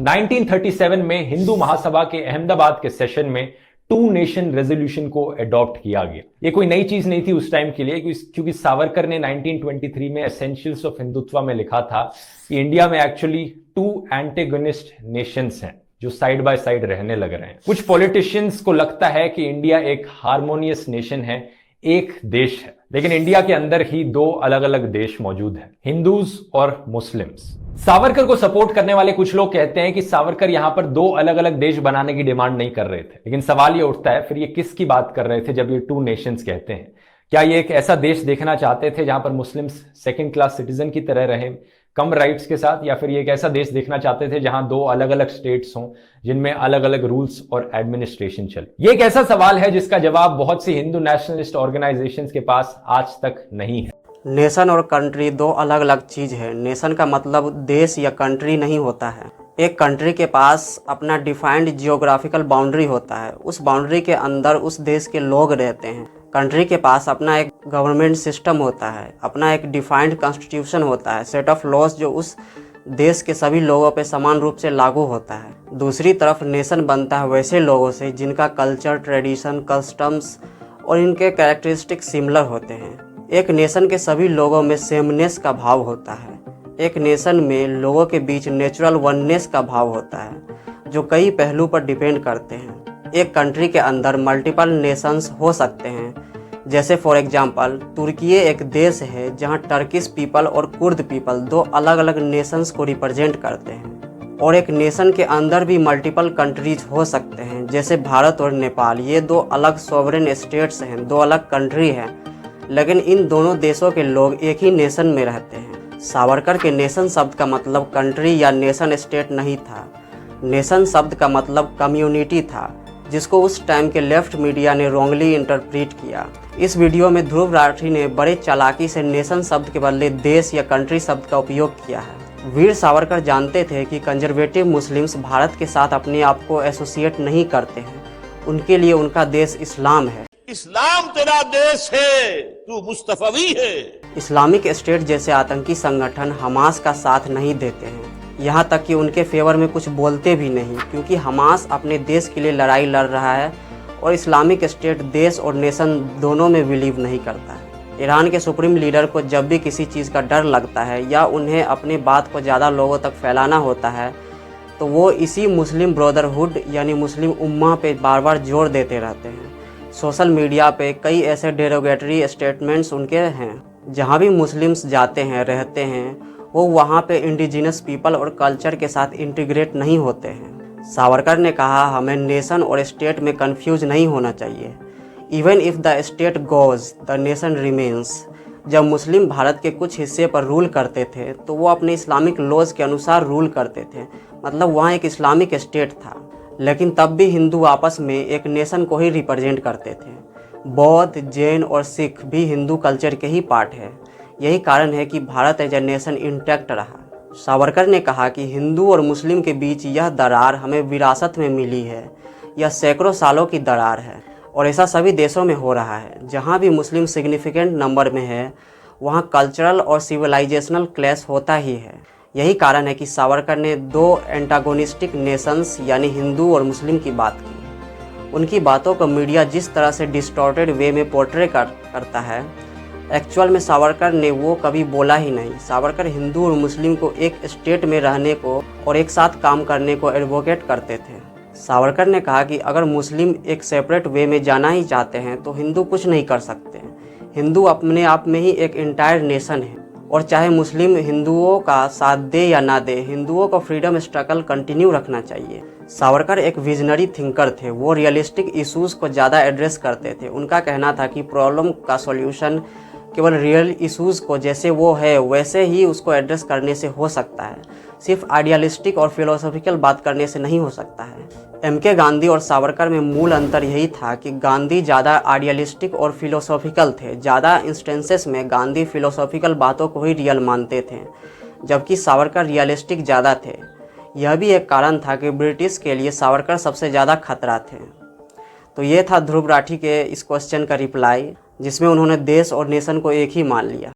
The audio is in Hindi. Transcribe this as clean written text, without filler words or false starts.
1937 में हिंदू महासभा के अहमदाबाद के सेशन में टू नेशन रेजोल्यूशन को अडॉप्ट किया गया। ये कोई नई चीज नहीं थी उस टाइम के लिए, क्योंकि सावरकर ने 1923 में एसेंशियल्स ऑफ हिंदुत्व में लिखा था कि इंडिया में एक्चुअली टू एंटेगोनिस्ट नेशंस हैं जो साइड बाय साइड रहने लग रहे हैं। कुछ पॉलिटिशियंस को लगता है कि इंडिया एक हार्मोनियस नेशन है, एक देश है, लेकिन इंडिया के अंदर ही दो अलग अलग देश मौजूद हैं, हिंदूज और मुस्लिम्स। सावरकर को सपोर्ट करने वाले कुछ लोग कहते हैं कि सावरकर यहां पर दो अलग अलग देश बनाने की डिमांड नहीं कर रहे थे, लेकिन सवाल ये उठता है फिर ये किसकी बात कर रहे थे जब ये टू नेशंस कहते हैं? क्या ये एक ऐसा देश देखना चाहते थे जहां पर मुस्लिम्स सेकंड क्लास सिटीजन की तरह रहें, कम राइट्स के साथ, या फिर ये एक ऐसा देश देखना चाहते थे जहां दो अलग अलग स्टेट्स हों जिनमें अलग अलग रूल्स और एडमिनिस्ट्रेशन चले? ये एक ऐसा सवाल है जिसका जवाब बहुत सी हिंदू नेशनलिस्ट ऑर्गेनाइजेशंस के पास आज तक नहीं है। नेशन और कंट्री दो अलग अलग चीज है। नेशन का मतलब देश या कंट्री नहीं होता है। एक कंट्री के पास अपना डिफाइंड जियोग्राफिकल बाउंड्री होता है, उस बाउंड्री के अंदर उस देश के लोग रहते हैं। कंट्री के पास अपना एक गवर्नमेंट सिस्टम होता है, अपना एक डिफाइंड कॉन्स्टिट्यूशन होता है, सेट ऑफ लॉज जो उस देश के सभी लोगों पे समान रूप से लागू होता है। दूसरी तरफ नेशन बनता है वैसे लोगों से जिनका कल्चर, ट्रेडिशन, कस्टम्स और इनके कैरेक्टरिस्टिक सिमिलर होते हैं। एक नेशन के सभी लोगों में सेमनेस का भाव होता है। एक नेशन में लोगों के बीच नेचुरल वननेस का भाव होता है जो कई पहलू पर डिपेंड करते हैं। एक कंट्री के अंदर मल्टीपल नेशंस हो सकते हैं, जैसे फॉर एग्जांपल तुर्की एक देश है जहां टर्किश पीपल और कुर्द पीपल दो अलग अलग नेशंस को रिप्रेजेंट करते हैं। और एक नेशन के अंदर भी मल्टीपल कंट्रीज हो सकते हैं, जैसे भारत और नेपाल, ये दो अलग सॉवरेन स्टेट्स हैं, दो अलग कंट्री हैं, लेकिन इन दोनों देशों के लोग एक ही नेशन में रहते हैं। सावरकर के नेशन शब्द का मतलब कंट्री या नेशन स्टेट नहीं था। नेशन शब्द का मतलब कम्युनिटी था, जिसको उस टाइम के लेफ्ट मीडिया ने रॉन्गली इंटरप्रेट किया। इस वीडियो में ध्रुव राठी ने बड़े चालाकी से नेशन शब्द के बदले देश या कंट्री शब्द का उपयोग किया है। वीर सावरकर जानते थे कि कंजर्वेटिव मुस्लिम्स भारत के साथ अपने आप को एसोसिएट नहीं करते हैं। उनके लिए उनका देश इस्लाम है। इस्लाम तेरा देश है, तू मुस्तफवी है। इस्लामिक स्टेट जैसे आतंकी संगठन हमास का साथ नहीं देते हैं, यहाँ तक कि उनके फेवर में कुछ बोलते भी नहीं, क्योंकि हमास अपने देश के लिए लड़ाई लड़ रहा है और इस्लामिक स्टेट देश और नेशन दोनों में बिलीव नहीं करता है। ईरान के सुप्रीम लीडर को जब भी किसी चीज़ का डर लगता है या उन्हें अपनी बात को ज़्यादा लोगों तक फैलाना होता है, तो वो इसी मुस्लिम ब्रदरहुड यानी मुस्लिम उम्मा पे बार बार जोर देते रहते हैं। सोशल मीडिया पे कई ऐसे डेरोगेटरी स्टेटमेंट्स उनके हैं। जहाँ भी मुस्लिम्स जाते हैं, रहते हैं, वो वहाँ पे इंडिजिनस पीपल और कल्चर के साथ इंटीग्रेट नहीं होते हैं। सावरकर ने कहा, हमें नेशन और स्टेट में कंफ्यूज नहीं होना चाहिए। Even if the state goes the nation remains. जब मुस्लिम भारत के कुछ हिस्से पर रूल करते थे तो वो अपने इस्लामिक लॉज के अनुसार रूल करते थे, मतलब वहाँ एक इस्लामिक स्टेट था, लेकिन तब भी हिंदू आपस में एक नेशन को ही रिप्रेजेंट करते थे। बौद्ध, जैन और सिख भी हिंदू कल्चर के ही पार्ट है। यही कारण है कि Bharat as a nation intact रहा। सावरकर ने कहा कि हिंदू और मुस्लिम के बीच यह दरार हमें विरासत में मिली है, यह सैकड़ों सालों की दरार है और ऐसा सभी देशों में हो रहा है। जहाँ भी मुस्लिम सिग्निफिकेंट नंबर में है वहाँ कल्चरल और सिविलाइजेशनल क्लैश होता ही है। यही कारण है कि सावरकर ने दो एंटागोनिस्टिक नेशंस यानी हिंदू और मुस्लिम की बात की। उनकी बातों को मीडिया जिस तरह से डिस्टॉर्टेड वे में पोर्ट्रे करता है, एक्चुअल में सावरकर ने वो कभी बोला ही नहीं। सावरकर हिंदू और मुस्लिम को एक स्टेट में रहने को और एक साथ काम करने को एडवोकेट करते थे। सावरकर ने कहा कि अगर मुस्लिम एक सेपरेट वे में जाना ही चाहते हैं तो हिंदू कुछ नहीं कर सकते। हिंदू अपने आप में ही एक इंटायर नेशन है और चाहे मुस्लिम हिंदुओं का साथ दे या ना दे, हिंदुओं को फ्रीडम स्ट्रगल कंटिन्यू रखना चाहिए। सावरकर एक विजनरी थिंकर थे। वो रियलिस्टिक इश्यूज़ को ज़्यादा एड्रेस करते थे। उनका कहना था कि प्रॉब्लम का सॉल्यूशन केवल रियल इश्यूज़ को जैसे वो है वैसे ही उसको एड्रेस करने से हो सकता है, सिर्फ आइडियलिस्टिक और फिलोसॉफिकल बात करने से नहीं हो सकता है। एमके गांधी और सावरकर में मूल अंतर यही था कि गांधी ज़्यादा आइडियलिस्टिक और फिलोसॉफिकल थे। ज़्यादा इंस्टेंसेस में गांधी फिलोसॉफिकल बातों को ही रियल मानते थे, जबकि सावरकर रियलिस्टिक ज़्यादा थे। यह भी एक कारण था कि ब्रिटिश के लिए सावरकर सबसे ज़्यादा खतरा थे। तो ये था ध्रुव राठी के इस क्वेश्चन का रिप्लाई, जिसमें उन्होंने देश और नेशन को एक ही मान लिया।